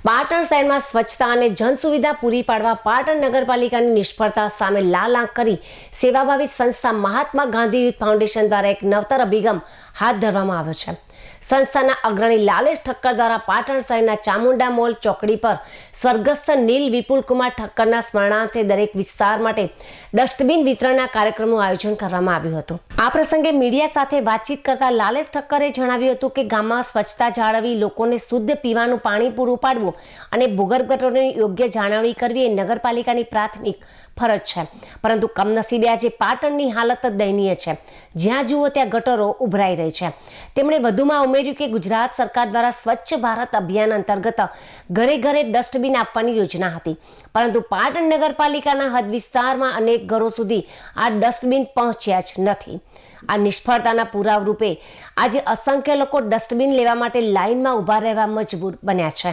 પાટણ શહેરમાં સ્વચ્છતા અને જનસુવિધા પૂરી પાડવા પાટણ નગરપાલિકાની નિષ્ફળતા સામે લાલ આંખ કરી સેવાભાવી સંસ્થા મહાત્મા ગાંધી યુથ ફાઉન્ડેશન દ્વારા એક નવતર અભિગમ હાથ ધરવામાં આવ્યો છે। સંસ્થાના અગ્રણી લાલેશ ઠક્કર દ્વારા પાટણ શહેરના ચામુંડા મોલ ચોકડી પર સ્વર્ગસ્થ નીલ વિપુલકુમાર ઠક્કરના સ્મરણાર્થે દરેક વિસ્તાર માટે ડસ્ટબિન વિતરણના કાર્યક્રમનું આયોજન કરવામાં આવ્યું હતું। આ પ્રસંગે મીડિયા સાથે વાતચીત કરતા લાલેશ ઠક્કરે જણાવ્યું હતું કે ગામમાં સ્વચ્છતા જાળવી લોકોને શુદ્ધ પીવાનું પાણી પૂરું પાડવું અને ભૂગર્ભ ગટરોની યોગ્ય જાળવણી કરવી એ નગરપાલિકાની પ્રાથમિક ફરજ છે, પરંતુ કમનસીબે આજે પાટણની હાલત જ દયનીય છે, જ્યાં જુઓ ત્યાં ગટરો ઉભરાઈ રહી છે। તેમણે વધુમાં ઉમેર્યું કે ગુજરાત સરકાર દ્વારા સ્વચ્છ ભારત અભિયાન અંતર્ગત ઘરે ઘરે ડસ્ટબિન આપવાની યોજના હતી, પરંતુ પાટણ નગરપાલિકાના હદ વિસ્તારમાં અનેક ઘરો સુધી આ ડસ્ટબિન પહોંચ્યા જ નથી। આ નિષ્ફળતાના પુરાવા રૂપે આજે અસંખ્ય લોકો ડસ્ટબિન લેવા માટે લાઇનમાં ઊભા રહેવા મજબૂર બન્યા છે।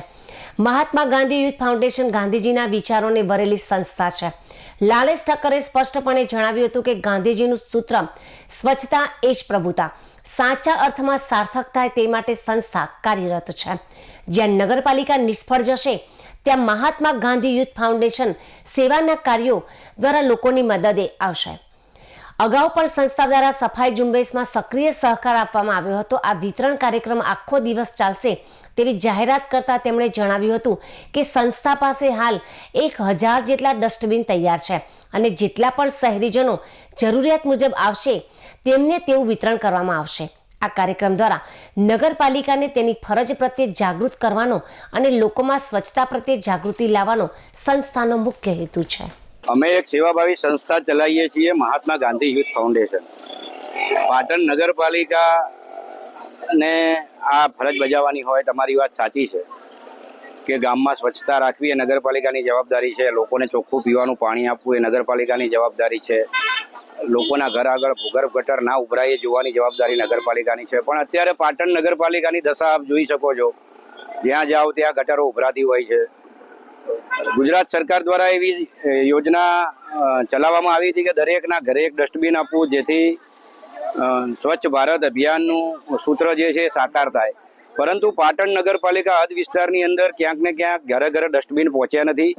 મહાત્મા ગાંધી યુથ ફાઉન્ડેશન ગાંધીજીના વિચારોને વરેલી સંસ્થા છે। લાલેશ ઠક્કરે સ્પષ્ટપણે જણાવ્યું હતું કે ગાંધીજીનું સૂત્ર સ્વચ્છતા એ જ પ્રભુતા સાચા અર્થમાં સાર્થક થાય તે માટે સંસ્થા કાર્યરત છે। જ્યાં નગરપાલિકા નિષ્ફળ જશે ત્યાં મહાત્મા ગાંધી યુથ ફાઉન્ડેશન સેવાના કાર્યો દ્વારા લોકોની મદદે આવશે। અગાઉ પણ સંસ્થા દ્વારા સફાઈ ઝુંબેશમાં સક્રિય સહકાર આપવામાં આવ્યો હતો। આ વિતરણ કાર્યક્રમ આખો દિવસ ચાલશે તેવી જાહેરાત કરતા તેમણે જણાવ્યું હતું કે સંસ્થા પાસે હાલ 1000 જેટલા ડસ્ટબિન તૈયાર છે અને જેટલા પણ શહેરીજનો જરૂરિયાત મુજબ આવશે તેમને તેવું વિતરણ કરવામાં આવશે। આ કાર્યક્રમ દ્વારા નગરપાલિકાને તેની ફરજ પ્રત્યે જાગૃત કરવાનો અને લોકોમાં સ્વચ્છતા પ્રત્યે જાગૃતિ લાવવાનો સંસ્થાનો મુખ્ય હેતુ છે। અમે એક સેવાભાવી સંસ્થા ચલાવીએ છીએ, મહાત્મા ગાંધી યુથ ફાઉન્ડેશન। પાટણ નગરપાલિકાને આ ફરજ બજાવવાની હોય, તમારી વાત સાચી છે કે ગામમાં સ્વચ્છતા રાખવી એ નગરપાલિકાની જવાબદારી છે, લોકોને ચોખ્ખું પીવાનું પાણી આપવું એ નગરપાલિકાની જવાબદારી છે, લોકોના ઘર આગળ ભૂગર્ભ ગટર ના ઉભરાય એ જોવાની જવાબદારી નગરપાલિકાની છે। પણ અત્યારે પાટણ નગરપાલિકાની દશા આપ જોઈ શકો છો, જ્યાં જાઓ ત્યાં ગટરો ઉભરાતી હોય છે। ગુજરાત સરકાર દ્વારા એવી યોજના ચલાવવામાં આવી હતી કે દરેકના ઘરે એક ડસ્ટબિન આપવું, જેથી સ્વચ્છ ભારત અભિયાનનું સૂત્ર જે છે એ સાકાર થાય, પરંતુ પાટણ નગરપાલિકા હદ વિસ્તારની અંદર ક્યાંક ને ક્યાંક ઘરે ઘરે ડસ્ટબિન પહોંચ્યા નથી।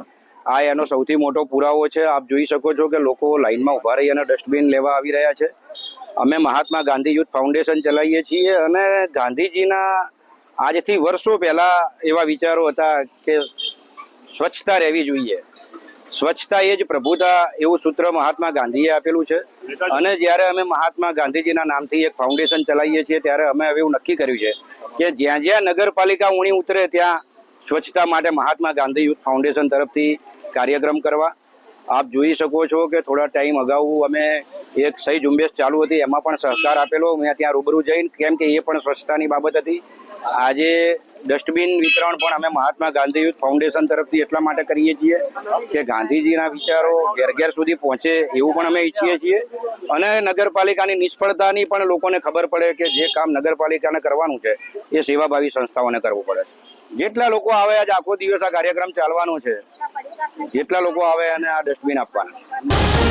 આ એનો સૌથી મોટો પુરાવો છે। આપ જોઈ શકો છો કે લોકો લાઇનમાં ઊભા રહી અને ડસ્ટબિન લેવા આવી રહ્યા છે। અમે મહાત્મા ગાંધી યુથ ફાઉન્ડેશન ચલાવીએ છીએ અને ગાંધીજીના આજથી વર્ષો પહેલા એવા વિચારો હતા કે સ્વચ્છતા રહેવી જોઈએ, સ્વચ્છતા એ જ પ્રભુતા એવું સૂત્ર મહાત્મા ગાંધીએ આપેલું છે। અને જ્યારે અમે મહાત્મા ગાંધીજીના નામથી એક ફાઉન્ડેશન ચલાવીએ છીએ ત્યારે અમે હવે એવું નક્કી કર્યું છે કે જ્યાં જ્યાં નગરપાલિકા ઊણી ઉતરે ત્યાં સ્વચ્છતા માટે મહાત્મા ગાંધી યુથ ફાઉન્ડેશન તરફથી કાર્યક્રમ કરવા। આપ જોઈ શકો છો કે થોડા ટાઈમ અગાઉ અમે એક સહી ઝુંબેશ ચાલુ હતી, એમાં પણ સહકાર આપેલો। મેં ત્યાં રૂબરૂ જઈને, કેમ કે એ પણ સ્વચ્છતાની બાબત હતી। આજે ડસ્ટબિન વિતરણ પણ અમે મહાત્મા ગાંધી યુથ ફાઉન્ડેશન તરફથી એટલા માટે કરીએ છીએ કે ગાંધીજીના વિચારો ઘેર ઘેર સુધી પહોંચે એવું પણ અમે ઈચ્છીએ છીએ અને નગરપાલિકાની નિષ્ફળતાની પણ લોકોને ખબર પડે કે જે કામ નગરપાલિકાને કરવાનું છે એ સેવાભાવી સંસ્થાઓને કરવું પડે છે। જેટલા લોકો આવે, આજ આખો દિવસ આ કાર્યક્રમ ચાલવાનો છે, જેટલા લોકો આવે અને આ ડસ્ટબિન આપવાના।